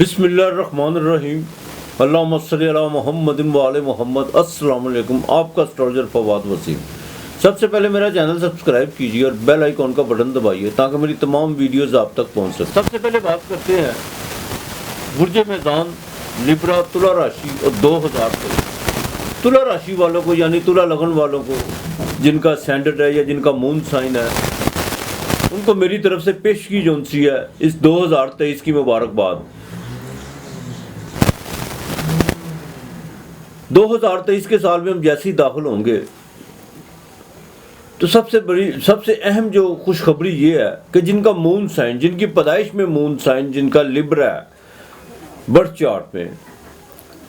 बिस्मिल्लाहिर्रहमानिर्रहीम। अल्लाहुम्मा सल्ली अला मुहम्मदिन व आले मुहम्मद। अस्सलाम वालेकुम। आपका एस्ट्रोलॉजर फवाद वसीम। सबसे पहले मेरा चैनल सब्सक्राइब कीजिए और बेल आइकॉन का बटन दबाइए ताकि मेरी तमाम वीडियोस आप तक पहुंच सके। सबसे पहले बात करते हैं बुर्ज मैदान, लिब्रा, तुला राशि और 2023। तुला राशि वालों को यानी तुला लगन वालों को जिनका स्टैंडर्ड है या जिनका मून साइन है, उनको मेरी तरफ से पेश की जोन सी है इस 2023 की मुबारकबाद। 2023 के साल में हम जैसे ही दाखिल होंगे तो सबसे अहम जो खुशखबरी ये है कि जिनका मून साइन, जिनकी पैदाइश में मून साइन, जिनका लिब्रा है बर्थ चार्ट में,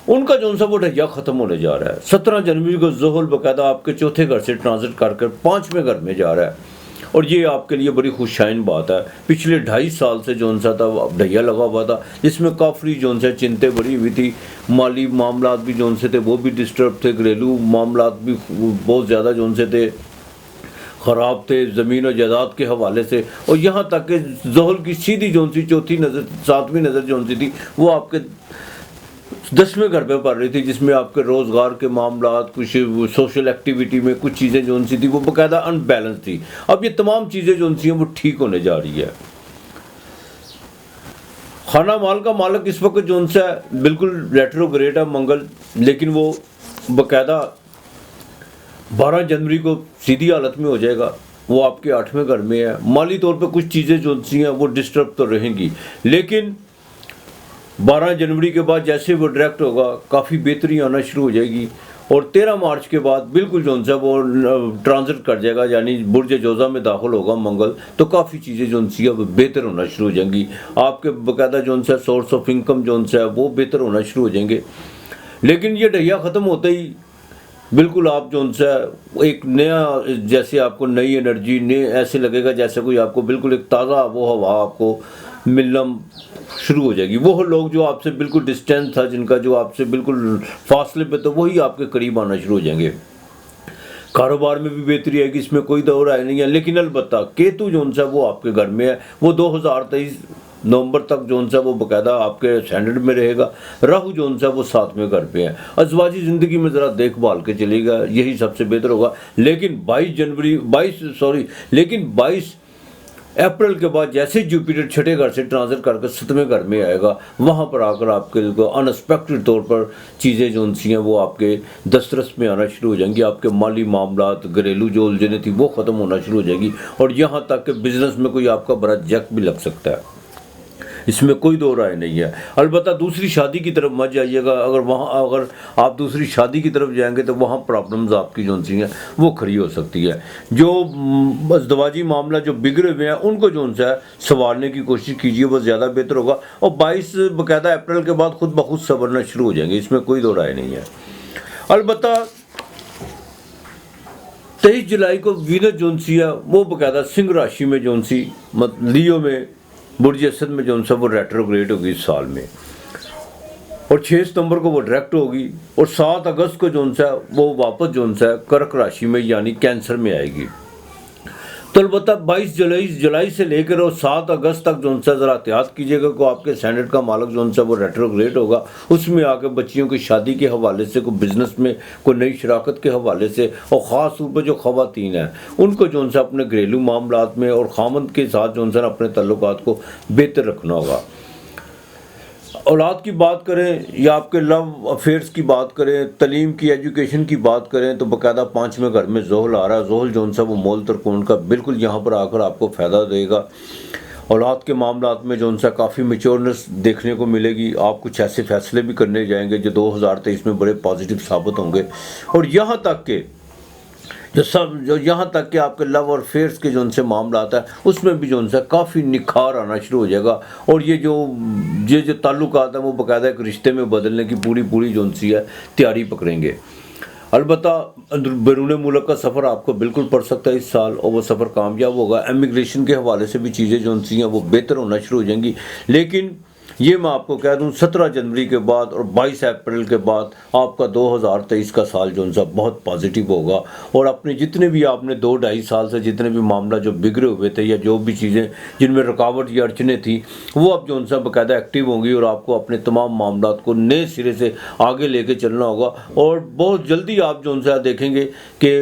उनका जो सा वो ढैया खत्म होने जा रहा है। 17 जनवरी को ज़ोहल बाकायदा आपके चौथे घर से ट्रांजिट कर 5वें घर में जा रहा है और ये आपके लिए बड़ी खुशशाइन बात है। पिछले 2.5 साल से जो सा था ढैया लगा हुआ था, जिसमें काफ़ी जो सा चिंतें बड़ी हुई थी। माली मामलात भी जो से थे वो भी डिस्टर्ब थे, घरेलू मामलात भी बहुत ज़्यादा जो से थे ख़राब थे, ज़मीन और जायदाद के हवाले से। और यहाँ तक कि ज़ोहल की सीधी जो सी चौथी नज़र, 7वीं नज़र जो सी थी वो आपके 10वें घर पे पड़ रही थी, जिसमें आपके रोज़गार के मामलात, कुछ सोशल एक्टिविटी में कुछ चीज़ें जो सी थी वो बाकायदा अनबैलेंस थी। अब ये तमाम चीज़ें जो सी हैं वो ठीक होने जा रही है। खाना माल का मालिक इस वक्त जो सा बिल्कुल रेट्रोग्रेड है मंगल, लेकिन वो बाकायदा 12 जनवरी को सीधी हालत में हो जाएगा। वो आपके 8वें घर में है। माली तौर पर कुछ चीज़ें जो सी हैं वो डिस्टर्ब तो रहेंगी, लेकिन 12 जनवरी के बाद जैसे वो डायरेक्ट होगा काफ़ी बेहतरी आना शुरू हो जाएगी। और 13 मार्च के बाद बिल्कुल जो सा वो ट्रांजिट कर जाएगा, यानी बुर्ज जोज़ा में दाखिल होगा मंगल, तो काफ़ी चीज़ें जो सी है वो बेहतर होना शुरू हो जाएंगी। आपके बाकायदा जो सा सोर्स ऑफ इनकम जो सा है वो बेहतर होना शुरू हो जाएंगे। लेकिन ये ढैया ख़त्म होते ही बिल्कुल आप जो सा एक नया, जैसे आपको नई एनर्जी, नए ऐसे लगेगा जैसे कोई आपको बिल्कुल एक ताज़ा वो हवा आपको मिलना शुरू हो जाएगी। वो लोग जो आपसे बिल्कुल डिस्टेंस था, जिनका जो आपसे बिल्कुल फासले पे, तो वही आपके करीब आना शुरू हो जाएंगे। कारोबार में भी बेहतरी आएगी, इसमें कोई दौर आए नहीं है। लेकिन अलबत्ता केतु जो सा वो आपके घर में है, वो 2023 नवंबर तक जो सा वो बाकायदा आपके स्टैंडर्ड में रहेगा। राहु जो सा वो 7वें घर पे है। अज़वाजी ज़िंदगी में ज़रा देखभाल के चलेगा, यही सबसे बेहतर होगा। लेकिन 22 अप्रैल के बाद जैसे जुपिटर 6ठे घर से ट्रांजिट करके 7वें घर में आएगा, वहाँ पर आकर आपके अनएक्सपेक्टेड तौर पर चीज़ें जो सी हैं वो आपके दस्तरस में आना शुरू हो जाएंगी। आपके माली मामलात, घरेलू जो उलझने थी वो ख़त्म होना शुरू हो जाएगी। और यहाँ तक कि बिज़नेस में कोई आपका बड़ा जक भी लग सकता है, इसमें कोई दो राय नहीं है। अलबत्ता दूसरी शादी की तरफ मत जाइएगा। अगर आप दूसरी शादी की तरफ जाएंगे तो वहाँ प्रॉब्लम्स आपकी जो सी हैं वो खड़ी हो सकती है। जो अज़दवाजी मामला जो बिगड़े हुए हैं उनको जो सा है संवारने की कोशिश कीजिए, वो ज़्यादा बेहतर होगा। और 22 बाकायदा अप्रैल के बाद खुद ब खुद संवरना शुरू हो जाएंगे, इसमें कोई दो राय नहीं है। अलबत्ता 23 जुलाई को वीनस जो सी है वो बाकायदा सिंह राशि में जो सी लियो में बुर्ज असद में जो सा वो रेट्रोग्रेड होगी इस साल में। और 6 सितंबर को वो डायरेक्ट होगी और 7 अगस्त को जो सा वो वापस जो सा कर्क राशि में यानी कैंसर में आएगी। तो अलबत्ता 22 जुलाई से लेकर और 7 अगस्त तक जो सा ज़रा एहतियात कीजिएगा को आपके स्टैंडर्ड का मालिक जो सा वो रेट्रोग्रेड होगा। उसमें आके बच्चियों की शादी के हवाले से, कोई बिज़नेस में कोई नई शराकत के हवाले से, और ख़ास तौर पर जो ख़वातीन हैं उनको जो सा अपने घरेलू मामलात में और खामद के साथ जो सा अपने तल्लुकात को बेहतर रखना होगा। औलाद की बात करें या आपके लव अफेयर्स की बात करें, तलीम की, एजुकेशन की बात करें, तो बाकायदा 5वें घर में ज़ोहल आ रहा है। ज़ोहल जो सा वो मोल तरकोण का बिल्कुल यहाँ पर आकर आपको फ़ायदा देगा। औलाद के मामलात में जो सा काफ़ी मेच्योरनेस देखने को मिलेगी। आप कुछ ऐसे फ़ैसले भी करने जाएंगे जो 2023 में बड़े पॉजिटिव साबित होंगे। और यहाँ तक के जो यहाँ तक कि आपके लव और फेयर्स के जो से मामला आता है उसमें भी जो सा काफ़ी निखार आना शुरू हो जाएगा। और ये जो ताल्लुकात है वो बाकायदा एक रिश्ते में बदलने की पूरी जो सी है तैयारी पकड़ेंगे। अलबत्ता बैरून मुल्क का सफ़र आपको बिल्कुल पड़ सकता है इस साल, और वो सफ़र कामयाब होगा। इमिग्रेशन के हवाले से भी चीज़ें जो सी हैं वो बेहतर होना शुरू हो जाएंगी। लेकिन ये मैं आपको कह दूं 17 जनवरी के बाद और 22 अप्रैल के बाद आपका 2023 का साल जो सा बहुत पॉजिटिव होगा। और अपने जितने भी आपने 2-2.5 साल से जितने भी मामला जो बिगड़े हुए थे या जो भी चीज़ें जिनमें रुकावट या अड़चने थी वो अब जो सा बाकायदा एक्टिव होंगी और आपको अपने तमाम मामला को नए सिरे से आगे लेके चलना होगा। और बहुत जल्दी आप जो सा देखेंगे कि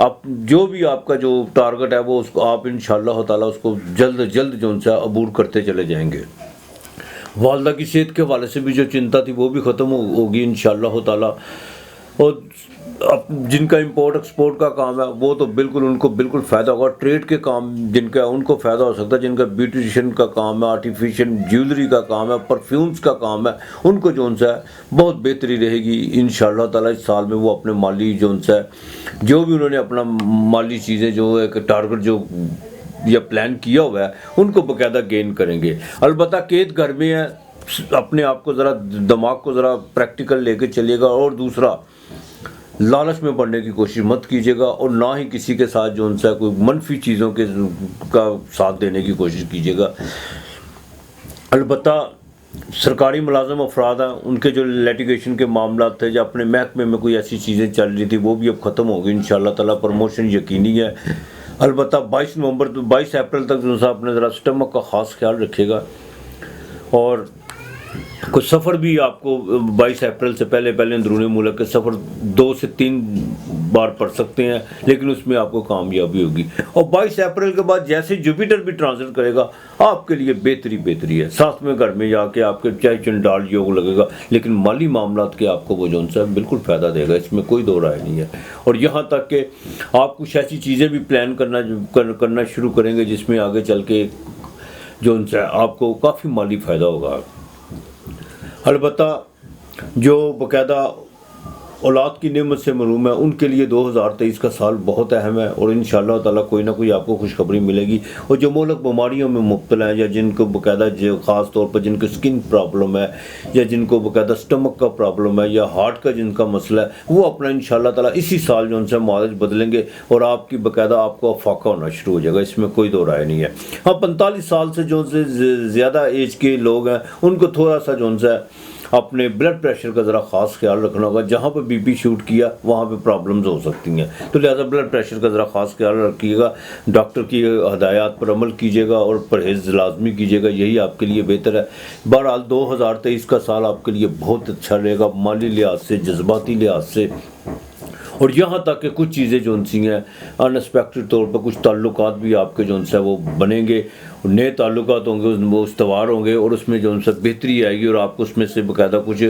आप जो भी आपका जो टारगेट है वो उसको आप इंशाअल्लाह ताला उसको जल्द जल्द जो सा अबूर करते चले जाएंगे। वालदा की सेहत के हवाले से भी जो चिंता थी वो भी ख़त्म होगी इंशाअल्लाह ताला। और अब जिनका इंपोर्ट एक्सपोर्ट का काम है वो तो बिल्कुल उनको बिल्कुल फ़ायदा होगा। ट्रेड के काम जिनका है उनको फ़ायदा हो सकता है। जिनका ब्यूटिशियन का काम है, आर्टिफिशियल ज्वेलरी का काम है, परफ्यूम्स का काम है, उनको जो सा है बहुत बेहतरी रहेगी इंशाअल्लाह ताला। इस साल में वो अपने माली जो सा है जो भी उन्होंने अपना माली चीज़ें जो एक टारगेट जो या प्लान किया हुआ है उनको बाकायदा गेन करेंगे। अलबत्ता कैद घर में है, अपने आप को ज़रा दिमाग को ज़रा प्रैक्टिकल लेके चलिएगा। और दूसरा लालच में पड़ने की कोशिश मत कीजिएगा और ना ही किसी के साथ जो उनसे कोई मनफी चीज़ों के का साथ देने की कोशिश कीजिएगा। अलबत्ता सरकारी मुलाजम अफराद हैं उनके जो लिटिगेशन के मामला थे या अपने महकमे में कोई ऐसी चीज़ें चल रही थी वो भी अब ख़त्म होगी इंशाअल्लाह ताला। प्रमोशन यकीनी है। अलबत्ता 22 अप्रैल तक जो सा अपने ज़रा स्टमक का ख़ास ख्याल रखिएगा। और कुछ सफ़र भी आपको 22 अप्रैल से पहले अंदरूनी मुल्क के सफ़र 2 से 3 बार पड़ सकते हैं, लेकिन उसमें आपको कामयाबी होगी। और 22 अप्रैल के बाद जैसे जुपिटर भी ट्रांजिट करेगा आपके लिए बेहतरी है। साथ में घर में जाके आपके चाहे चंडाल योग लगेगा, लेकिन माली मामलात के आपको वो जो सा बिल्कुल फ़ायदा देगा, इसमें कोई दो राय नहीं है। और यहाँ तक कि आप कुछ ऐसी चीज़ें भी प्लान करना शुरू करेंगे जिसमें आगे चल के जो उनसे आपको काफ़ी माली फ़ायदा होगा। अलबत्ता जो बाकायदा औलाद की नेमत से महरूम है उनके लिए 2023 का साल बहुत अहम है और इंशाअल्लाह ताला कोई ना कोई आपको खुशखबरी मिलेगी। और जो मोलक बीमारियों में मुब्तला है या जिनको बाकायदा जो ख़ास तौर पर जिनको स्किन प्रॉब्लम है या जिनको बाकायदा स्टमक का प्रॉब्लम है या हार्ट का जिनका मसला है वो अपना इंशाअल्लाह ताला इसी साल जो उनसे मुआवज बदलेंगे और आपकी बाकायदा आपको अफाका होना शुरू हो जाएगा, इसमें कोई दो राय नहीं है। हाँ, 45 साल से जो से ज़्यादा एज के लोग हैं उनको थोड़ा सा जो सा अपने ब्लड प्रेशर का ज़रा ख़ास ख्याल रखना होगा। जहाँ पर बीपी शूट किया वहाँ पे प्रॉब्लम्स हो सकती हैं, तो लिहाजा ब्लड प्रेशर का ज़रा ख़ास ख्याल रखिएगा। डॉक्टर की हदायत पर अमल कीजिएगा और परहेज़ लाजमी कीजिएगा, यही आपके लिए बेहतर है। बहरहाल 2023 का साल आपके लिए बहुत अच्छा रहेगा, माली लिहाज से, जज्बाती लिहाज से। और यहाँ तक कि कुछ चीज़ें जो सी हैं अनएक्सपेक्टेड तौर पर कुछ ताल्लुकात भी आपके जो है वो बनेंगे, नए ताल्लुकात होंगे, वो इस्तवार होंगे और उसमें जो है बेहतरी आएगी और आपको उसमें से बाकायदा कुछ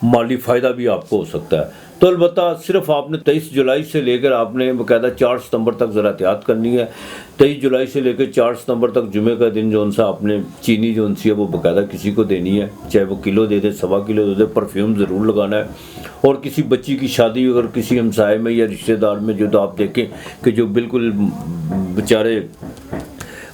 माली फ़ायदा भी आपको हो सकता है। तो अलबत्ता सिर्फ आपने 23 जुलाई से लेकर आपने बाकायदा 4 सितंबर तक ज़रा एहतियात करनी है। 23 जुलाई से लेकर 4 सितंबर तक जुमे का दिन जो सा आपने चीनी जो सी है वो बाकायदा किसी को देनी है, चाहे वो किलो दे दे, 1.25 किलो दे दे। परफ्यूम ज़रूर लगाना है। और किसी बच्ची की शादी अगर किसी हमसाए में या रिश्तेदार में जो तो आप देखें कि जो बिल्कुल बेचारे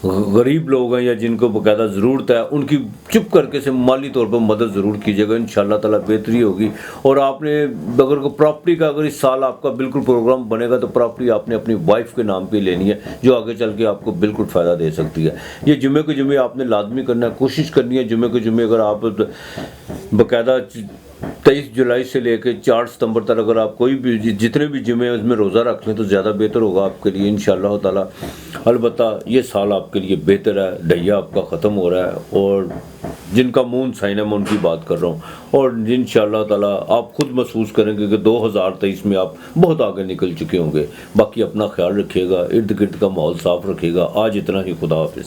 गरीब लोग हैं या जिनको बाकायदा ज़रूरत है उनकी चुप करके से माली तौर पर मदद ज़रूर कीजिएगा, इंशाअल्लाह ताला बेहतरी होगी। और आपने अगर को प्रॉपर्टी का अगर इस साल आपका बिल्कुल प्रोग्राम बनेगा तो प्रॉपर्टी आपने अपनी वाइफ के नाम पे लेनी है जो आगे चल के आपको बिल्कुल फ़ायदा दे सकती है। ये जुमे के जुमे आपने लाजमी करना है, कोशिश करनी है जुमे के जुमे अगर आप बाकायदा 23 जुलाई से लेकर 4 सितंबर तक अगर आप कोई भी जितने भी जुमे उसमें रोज़ा रख लें तो ज़्यादा बेहतर होगा आपके लिए इंशाअल्लाह ताला। अलबत्ता ये साल आपके लिए बेहतर है, ढैया आपका ख़त्म हो रहा है और जिनका मून साइन है मैं उनकी बात कर रहा हूँ। और इंशाअल्लाह ताला आप खुद महसूस करेंगे कि 2023 में आप बहुत आगे निकल चुके होंगे। बाकी अपना ख्याल रखिएगा, इर्द गिर्द का माहौल साफ़ रखिएगा। आज इतना ही, खुदा हाफिज़।